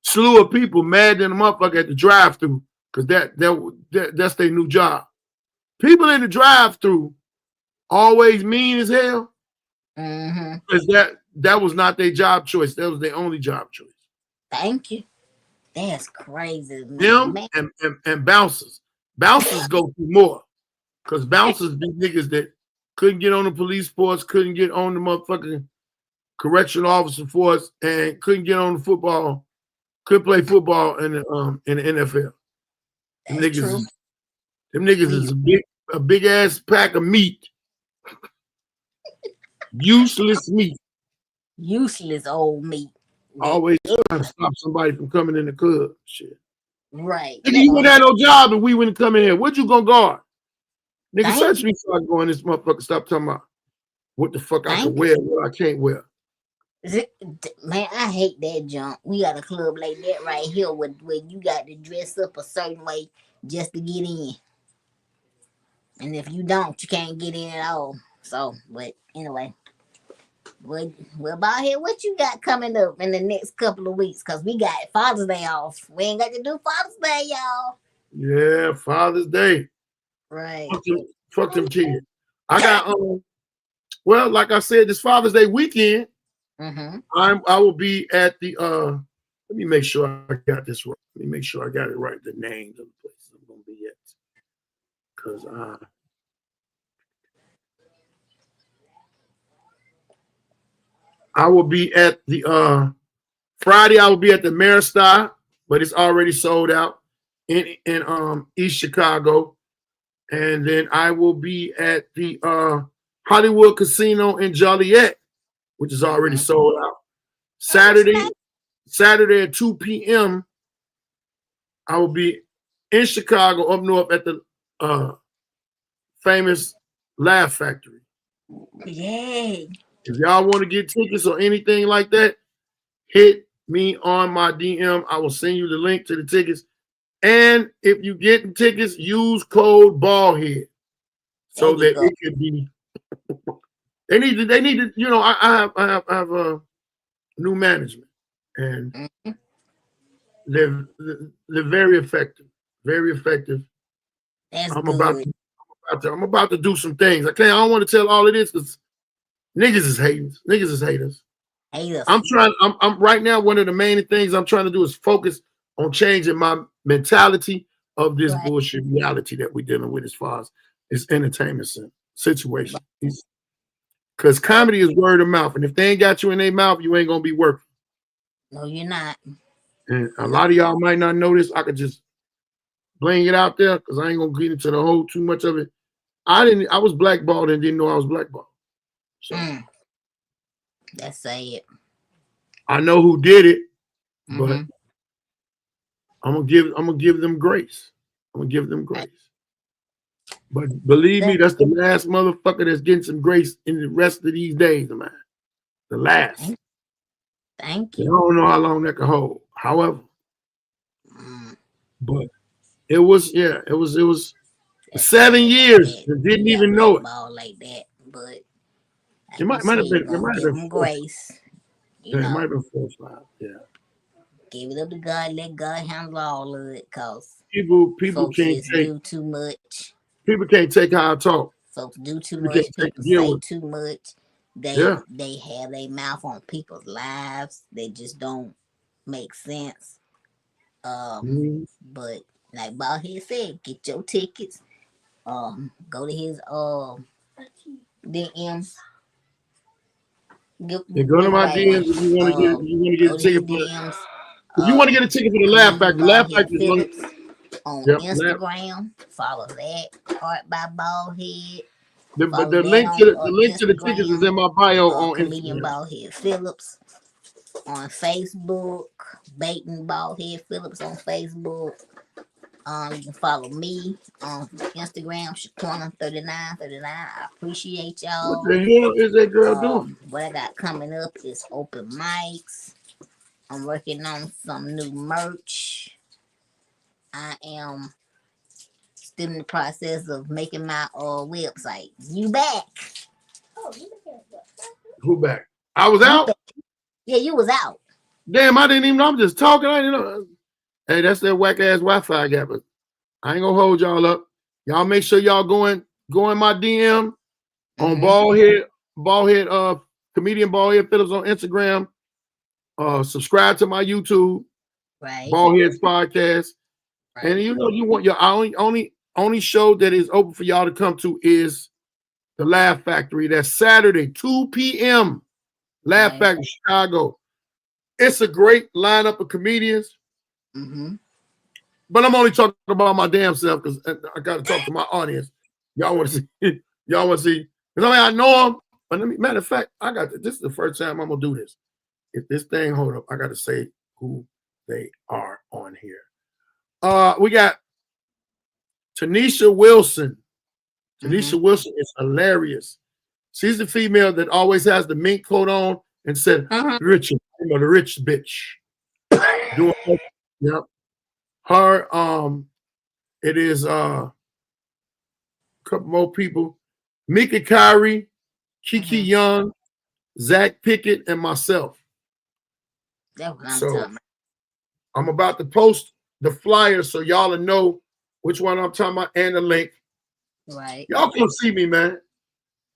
C: slew of people mad than a motherfucker at the drive-thru because that's their new job. People in the drive-thru always mean as hell because that was not their job choice. That was their only job choice.
B: Thank you. That's crazy.
C: Them and bouncers. Bouncers go through more because bouncers be niggas that couldn't get on the police force, couldn't get on the motherfucking correctional officer force, and couldn't get on the football, couldn't play football in the NFL. Them niggas is a big ass pack of meat. Useless meat.
B: Useless old meat.
C: Always trying to stop somebody from coming in the club. Shit.
B: Right.
C: Nigga, you wouldn't have no job if we wouldn't come in here. What you gonna guard? Nigga, search me so I go in this motherfucker. Stop talking about what the fuck I can wear, what I can't wear.
B: Man, I hate that junk. We got a club like that right here where you got to dress up a certain way just to get in. And if you don't, you can't get in at all. So, but anyway, Well, Baldhead, what you got coming up in the next couple of weeks? Cause we got Father's Day off. We ain't got to do Father's Day, y'all.
C: Yeah, Father's Day.
B: Right.
C: Fuck them kids. I got well, like I said, this Father's Day weekend, I will be at the let me make sure I got this right. Let me make sure I got it right. The names of the places I'm gonna be at. Because I will be at the Friday, I will be at the Maristar, but it's already sold out in East Chicago. And then I will be at the Hollywood Casino in Joliet, which is already sold out. Saturday at 2 p.m. I will be in Chicago up north at the famous Laugh Factory.
B: Yay.
C: If y'all want to get tickets or anything like that, hit me on my DM. I will send you the link to the tickets. And if you get tickets, use code Baldhead so that it could be. They need to. You know, I have a new management, and they're very effective. Very effective.
B: That's
C: I'm
B: good.
C: about to do some things. I don't want to tell all of this because niggas is haters. Niggas is haters. I'm right now. One of the main things I'm trying to do is focus on changing my mentality of this bullshit reality that we're dealing with as far as this entertainment situation. Because comedy is word of mouth, and if they ain't got you in their mouth, you ain't gonna be working.
B: No, you're not.
C: And a lot of y'all might not know this. I could just bling it out there because I ain't gonna get into the whole too much of it. I was blackballed and didn't know I was blackballed. So
B: let's say it.
C: I know who did it, but I'm gonna give them grace. I'm gonna give them grace. But believe me, that's the last motherfucker that's getting some grace in the rest of these days, man. The last.
B: Thank you.
C: I don't know how long that can hold. However, but it was 7 years and didn't even know it.
B: Like that, but
C: It might have been
B: grace.
C: It might have been 4 or 5. Yeah.
B: Give it up to God. Let God handle all of it, cause
C: people can't
B: do too much.
C: People can't take how I talk.
B: Folks do too much. People say too much. They have their mouth on people's lives. They just don't make sense. But like Baldhead said, get your tickets. Go to his DMs.
C: Go to my DMs if you want to get a ticket for DMs. If you want to get a ticket for the Laugh Factory, Laugh Factory
B: Phillips on Instagram. Follow that. Art by Baldhead.
C: The link to the tickets is in my bio on
B: Comedian
C: Instagram.
B: Baldhead Phillips on Facebook. Baiting Baldhead Phillips on Facebook. You can follow me on Instagram, shaquena.horace. I appreciate y'all.
C: What the hell is that girl doing?
B: What I got coming up is open mics. I'm working on some new merch. I am still in the process of making my website. You back?
C: Who back? I was out?
B: Yeah, you was out.
C: Damn, I didn't even know. I'm just talking. I didn't know. Hey, that's that whack ass Wi-Fi I got, but I ain't gonna hold y'all up. Y'all make sure y'all go in my DM on Baldhead, comedian Baldhead Phillips on Instagram. Subscribe to my YouTube, Baldhead's podcast. And you want your only show that is open for y'all to come to is the Laugh Factory. That's Saturday, 2 p.m. Laugh Factory, Chicago. It's a great lineup of comedians. But I'm only talking about my damn self because I got to talk to my audience. Y'all want to see? Y'all want to see? Because I know them. But matter of fact, this is the first time I'm gonna do this. If this thing hold up, I got to say who they are on here. We got Tanisha Wilson. Tanisha Wilson is hilarious. She's the female that always has the mink coat on and said, "Richard, the rich bitch." Yep. Her, it is a couple more people. Mika Kyrie, Kiki Young, Zach Pickett, and myself.
B: That's what I'm
C: So
B: talking about.
C: I'm about to post the flyer so y'all will know which one I'm talking about and the link.
B: Right.
C: Y'all come see me, man.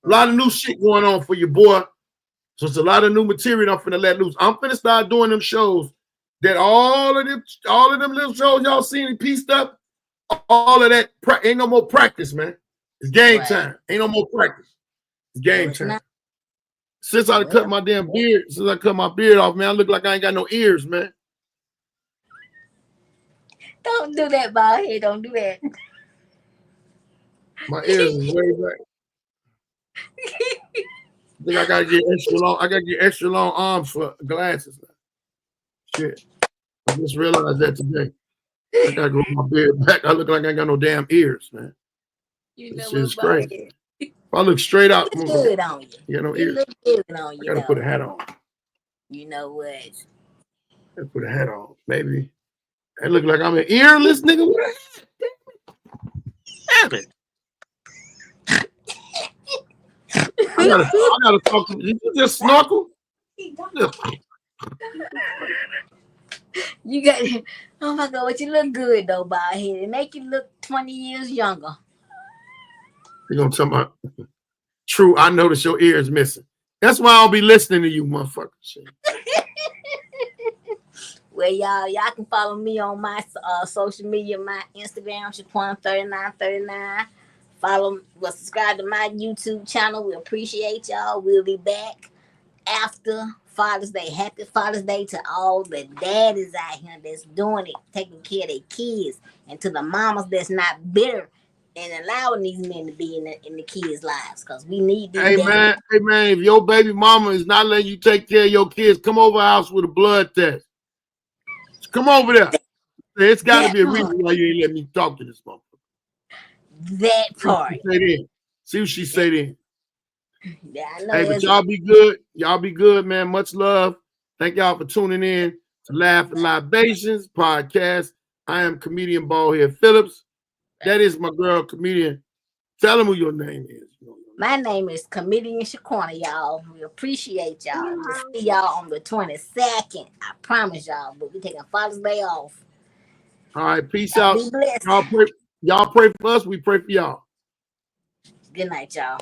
C: A lot of new shit going on for your boy. So it's a lot of new material I'm finna let loose. I'm finna start doing them shows that all of them little shows y'all seen pieced up. All of that ain't no more practice, man. It's game time. Ain't no more practice. It's game time.
B: Not.
C: Since I cut my damn beard, since I cut my beard off, man, I look like I ain't got no ears, man.
B: Don't do that, Baldhead. Don't do that.
C: My ears is way back. I think I gotta get extra long. I gotta get extra long arms for glasses. Shit. I just realized that today. I gotta grow my beard back. I look like I ain't got no damn ears, man.
B: You know
C: this shit is
B: what,
C: crazy. If I look straight out,
B: look good on you.
C: You got no
B: It
C: ears.
B: look good on you.
C: I gotta put a hat on.
B: You know what?
C: I gotta put a hat on. Maybe. I look like I'm an earless nigga with a hat. Damn it. I gotta talk to you. Did you just snorkel?
B: You got, oh my God, but you look good though, Baldhead. It make you look 20 years younger.
C: You're gonna tell my true, I notice your ears missing. That's why I'll be listening to you, motherfucker.
B: Well, y'all can follow me on my social media, my Instagram, shaquena.3939. Subscribe to my YouTube channel. We appreciate y'all. We'll be back after Father's Day. Happy Father's Day to all the daddies out here that's doing it, taking care of their kids, and to the mamas that's not bitter and allowing these men to be in the kids' lives, because we need these
C: Hey man, if your baby mama is not letting you take care of your kids, come over our house with a blood test. Come over there. It's got to be a reason why you ain't letting me talk to this motherfucker.
B: That part.
C: See what she said in.
B: Yeah, I know.
C: Hey, but y'all be good. Y'all be good, man. Much love. Thank y'all for tuning in to Libations Podcast. I am comedian Baldhead Phillips. That is my girl, comedian. Tell them who your name is.
B: My name is Comedian Shaquena, y'all. We appreciate y'all. We'll see y'all on the 22nd. I promise y'all. But we taking Father's Day off.
C: All right, peace out.
B: Be blessed.
C: Y'all pray for us. We pray for y'all.
B: Good night, y'all.